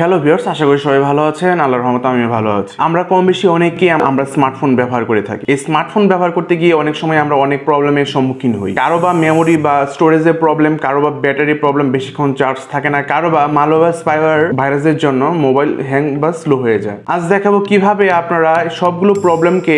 Hello viewers, আশা করি সবাই ভালো আছেন। আল্লাহর রহমতে আমিও ভালো আছি। আমরা কম বেশি অনেকেই আমরা স্মার্টফোন ব্যবহার করে থাকি। এই স্মার্টফোন ব্যবহার করতে গিয়ে অনেক সময় আমরা অনেক প্রবলেমের সম্মুখীন হই। কারো বা মেমোরি বা স্টোরেজের প্রবলেম, কারো বা ব্যাটারি প্রবলেম, বেশিক্ষণ চার্জ থাকে না, কারো বা মালওয়্যার স্পাইওয়্যার ভাইরাসের জন্য মোবাইল হ্যাং বা স্লো হয়ে যায়। আজ দেখাবো কিভাবে আপনারা সবগুলো প্রবলেমকে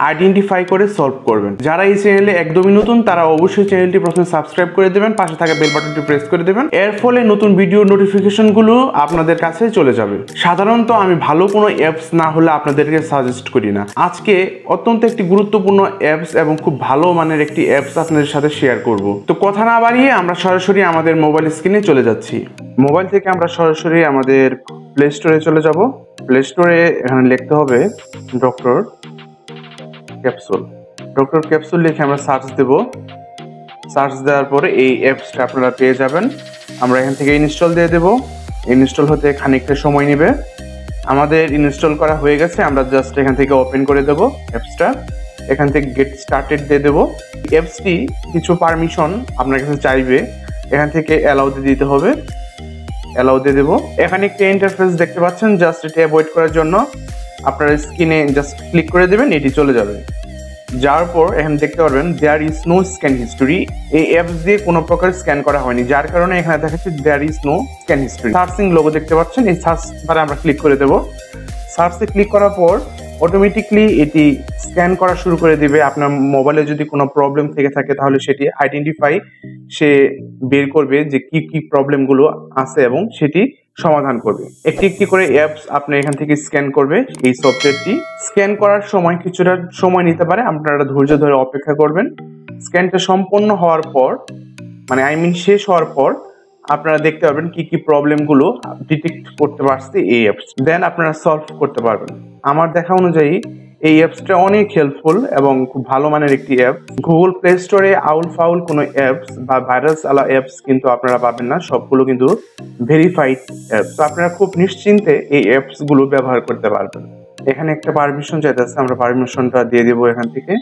আইডেন্টিফাই করে সলভ করবেন। যারা এই চ্যানেলে একদমই নতুন তারা অবশ্যই চ্যানেলটি প্রথমে সাবস্ক্রাইব করে দেবেন, পাশে থাকা বেল বাটনটি প্রেস করে দেবেন। এর ফলে নতুন ভিডিও নোটিফিকেশনগুলো আপনাদের কাছে চলে যাবে। সাধারণত আমি ভালো কোনো অ্যাপস না হলে আপনাদেরকে সাজেস্ট করি না। আজকে অত্যন্ত একটি গুরুত্বপূর্ণ অ্যাপস এবং খুব ভালো মানের একটি অ্যাপস আপনাদের সাথে শেয়ার করব। তো কথা না বাড়িয়ে আমরা সরাসরি আমাদের মোবাইল স্ক্রিনে চলে যাচ্ছি। মোবাইল থেকে আমরা সরাসরি আমাদের প্লে স্টোরে চলে যাব। প্লে স্টোরে এখানে লিখতে হবে ডক্টর ক্যাপসুল লিখে আমরা সার্চ দেব। সার্চ দেওয়ার পরে এই অ্যাপসটা আপনারা পেয়ে যাবেন। আমরা এখান থেকে ইনস্টল দিয়ে দেব। ইনস্টল হতে খানিকটা সময় নেবে। আমাদের ইনস্টল করা হয়ে গেছে। আমরা জাস্ট এখান থেকে ওপেন করে দেব অ্যাপসটা। এখান থেকে গেট স্টার্টেড দিয়ে দেব। অ্যাপসটি কিছু পারমিশন আপনার কাছে চাইবে, এখান থেকে অ্যালাউ দিয়ে দিতে হবে। অ্যালাউ দিয়ে দেব। এখানে একটা ইন্টারফেস দেখতে পাচ্ছেন, জাস্ট এটা অ্যাভয়েড করার জন্য আপনার স্ক্রিনে জাস্ট ক্লিক করে দেবেন, এটি চলে যাবে। যাওয়ার পর এখানে দেখতে পারবেন there is no scan history. এই অ্যাপস দিয়ে কোনো প্রকার স্ক্যান করা হয়নি, যার কারণে এখানে দেখাচ্ছে there is no scan history. Searching logo দেখতে পাচ্ছেন, এই সার্চ বারে আমরা ক্লিক করে দেব। সার্চে ক্লিক করার পর অটোমেটিকলি এটি স্ক্যান করা শুরু করে দিবে। আপনার মোবাইলে যদি কোনো প্রবলেম থেকে থাকে তাহলে সেটি আইডেন্টিফাই সে বের করবে যে কি কি প্রবলেমগুলো আছে এবং সেটি সমাধান করবে। একটি একটি করে অ্যাপস আপনি এখান থেকে স্ক্যান করবে। এই সফটওয়্যারটি স্ক্যান করার সময় কিছুটা সময় নিতে পারে, আপনারা ধৈর্য ধরে অপেক্ষা করবেন। স্ক্যানটা সম্পন্ন হওয়ার পর শেষ হওয়ার পর আপনারা দেখতে পারবেন কি কি প্রবলেমগুলো ডিটেক্ট করতে পারছে এই অ্যাপস, দেন আপনারা সলভ করতে পারবেন। আমার দেখা অনুযায়ী এই অ্যাপসটা অনেক হেল্পফুল এবং খুব ভালো মানের একটি অ্যাপ। গুগল প্লে স্টোরে আউল ফাউল কোনো অ্যাপস বা ভাইরাস আলা অ্যাপস কিন্তু আপনারা পাবেন না, সবগুলো কিন্তু ভেরিফাইড অ্যাপস। তো আপনারা খুব নিশ্চিন্তে এই অ্যাপসগুলো ব্যবহার করতে পারবেন। এখানে একটা পারমিশন চাইতেছে, আমরা পারমিশনটা দিয়ে দেবো। এখান থেকে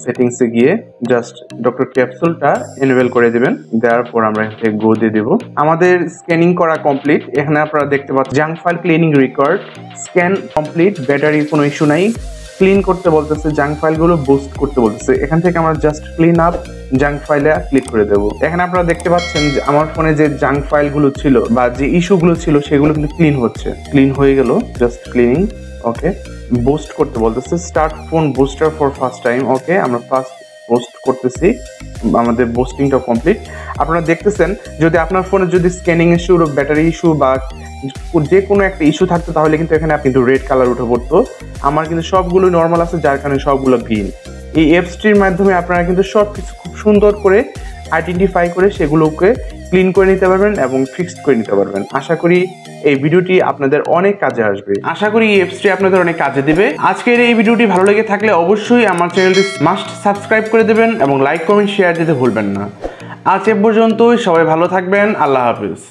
সেটিংসে গিয়ে জাস্ট ডক্টর ক্যাপসুলটা এনেবল করে দিবেন। দেওয়ার পর আমরা এখান থেকে গো দিয়ে দেবো। আমাদের স্ক্যানিং করা কমপ্লিট। এখানে আপনারা দেখতে পাচ্ছেন junk file cleaning record, scan complete, ব্যাটারির কোনো ইস্যু নাই। ক্লিন করতে বলতেছে, জাঙ্ক ফাইলগুলো বুস্ট করতে বলতেছে। এখান থেকে আমরা জাস্ট ক্লিন আপ জাঙ্ক ফাইলে ক্লিক করে দেবো। এখানে আপনারা দেখতে পাচ্ছেন যে আমার ফোনে যে জাঙ্ক ফাইলগুলো ছিল বা যে ইস্যুগুলো ছিল সেগুলো কিন্তু ক্লিন হচ্ছে। ক্লিন হয়ে গেল, জাস্ট ক্লিনিং। ওকে, বুস্ট করতে বলতেছে, start phone booster for first time. Okay, আমরা ফার্স্ট বুস্ট করতেছি, আমাদের বুস্টিংটা কমপ্লিট। আপনারা দেখতেছেন যদি আপনার ফোনে যদি স্ক্যানিং ইস্যু, ব্যাটারি ইস্যু বা যে কোনো একটা ইস্যু থাকতো তাহলে কিন্তু এখানে কিন্তু রেড কালার উঠে পড়তো। আমার কিন্তু সবগুলো নর্মাল আছে, যার কারণে সবগুলো গ্রিন। এই অ্যাপসটির মাধ্যমে আপনারা কিন্তু সব কিছু খুব সুন্দর করে আইডেন্টিফাই করে সেগুলোকে ক্লিন করে নিতে পারবেন এবং ফিক্সড করে নিতে পারবেন। আশা করি এই ভিডিওটি আপনাদের অনেক কাজে আসবে। আশা করি এই অ্যাপসটি আপনাদের অনেক কাজে দিবে। আজকের এই ভিডিওটি ভালো লেগে থাকলে অবশ্যই আমার চ্যানেলটি মাস্ট সাবস্ক্রাইব করে দেবেন এবং লাইক, কমেন্ট, শেয়ার দিতে ভুলবেন না। আজ এ পর্যন্তই, সবাই ভালো থাকবেন। আল্লাহ হাফিজ।